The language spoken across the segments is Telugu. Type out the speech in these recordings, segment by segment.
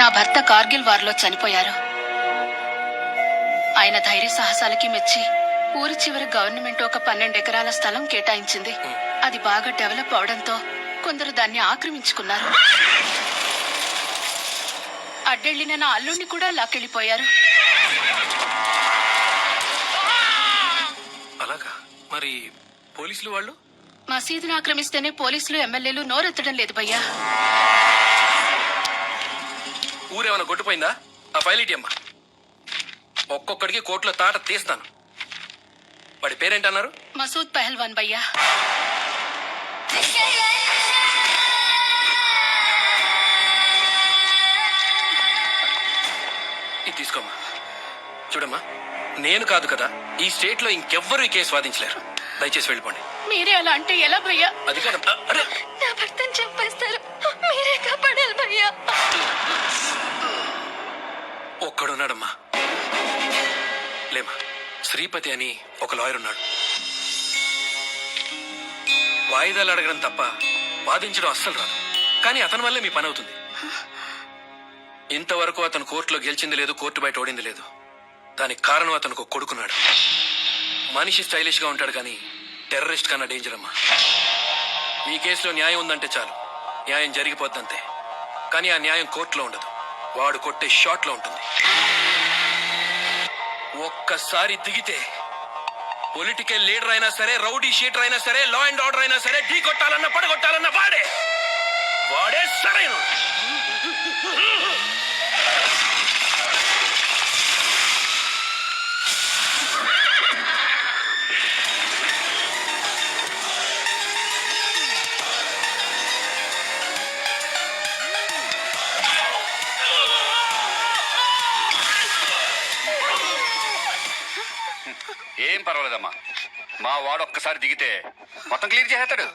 నా భర్త కార్గిల్ వార్లో చనిపోయారు. ఆయన ధైర్య సాహసాలకి మెచ్చి ఊరి చివరి గవర్నమెంట్ ఒక 12 ఎకరాల స్థలం కేటాయించింది. అది బాగా డెవలప్ అవడంతో కొందరు దాన్ని ఆక్రమించుకున్నారు. అడ్డెళ్లిన నా అల్లుణ్ణి కూడా లాక్కెళ్లిపోయారు. అలాగా? మరి పోలీసులు వాళ్ళు? మసీదును ఆక్రమిస్తేనే పోలీసులు ఎమ్మెల్యేలు నోరెత్తడం లేదు భయ్యా. ఊరేమైనా గొడ్డుపోయిందా? ఆ ఫైల్ ఇటీ అమ్మా. ఒక్కొక్కడికి కోర్టులో తాట తీస్తాను. వాడి పేరేంటన్నారు? మసూద్ పెహల్వాన్ భయ్యా. ఇది తీసుకోమ్మా. చూడమ్మా, నేను కాదు కదా, ఈ స్టేట్ లో ఇంకెవ్వరూ ఈ కేసు వాదించలేరు. దయచేసి వెళ్ళిపోండి. మీరే అలా అంటే ఎలా భయ్యా? అది కాదమ్మా. అరే, నా భర్తను చంపేస్తారు, మీరే కాపాడాలి భయ్యా. ఒక్కడున్నాడమ్మా. లేమ్మా, శ్రీపతి అని ఒక లాయర్ ఉన్నాడు. వాయిదాలు అడగడం తప్ప వాదించడం అస్సలు రాదు. కానీ అతని వల్లే మీ పని అవుతుంది. ఇంతవరకు అతను కోర్టులో గెలిచింది లేదు, కోర్టు బయట ఓడింది లేదు. దానికి కారణం అతనికి ఒక కొడుకున్నాడు. మనిషి స్టైలిష్ గా ఉంటాడు కానీ టెర్రరిస్ట్ కన్నా డేంజర్ అమ్మా. ఈ కేసులో న్యాయం ఉందంటే చాలు, న్యాయం జరిగిపోద్దంతే. కానీ ఆ న్యాయం కోర్టులో ఉండదు, వాడు కొట్టే షాట్ లో ఉంటుంది. ఒక్కసారి దిగితే పొలిటికల్ లీడర్ అయినా సరే, రౌడీ షీటర్ అయినా సరే, లా అండ్ ఆర్డర్ అయినా సరే, ఢీ కొట్టాలన్నా పడగొట్టాలన్నా వాడే సరైన. ఏం పర్వాలేదమ్మా, మా వాడు ఒక్కసారి దిగితే మొత్తం క్లియర్ చేసేస్తాడు.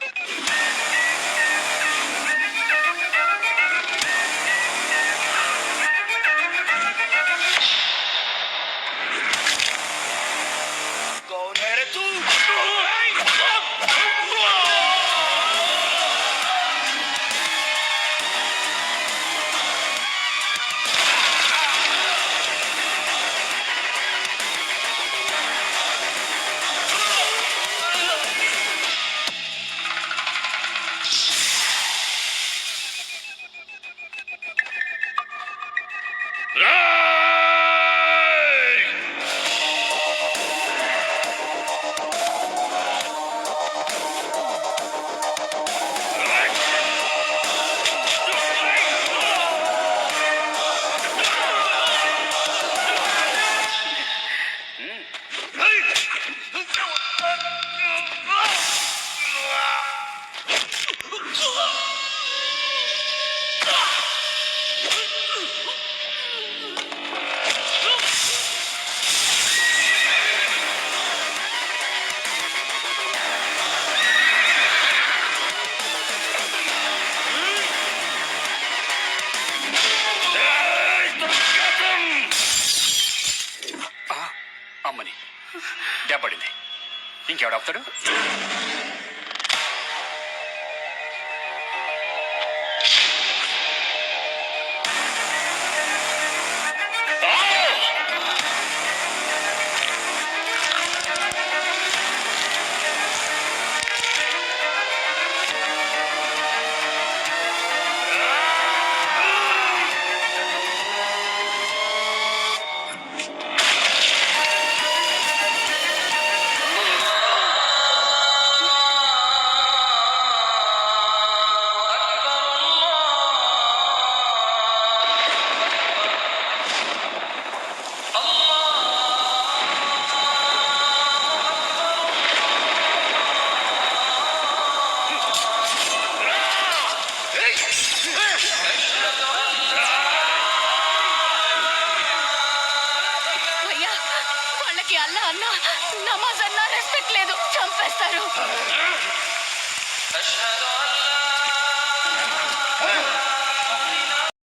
అమ్మని దెబ్బడింది, ఇంకెవడవుతాడు? నమాజ్ అన్నా రెస్పెక్ట్ లేదు, చంపేస్తారు.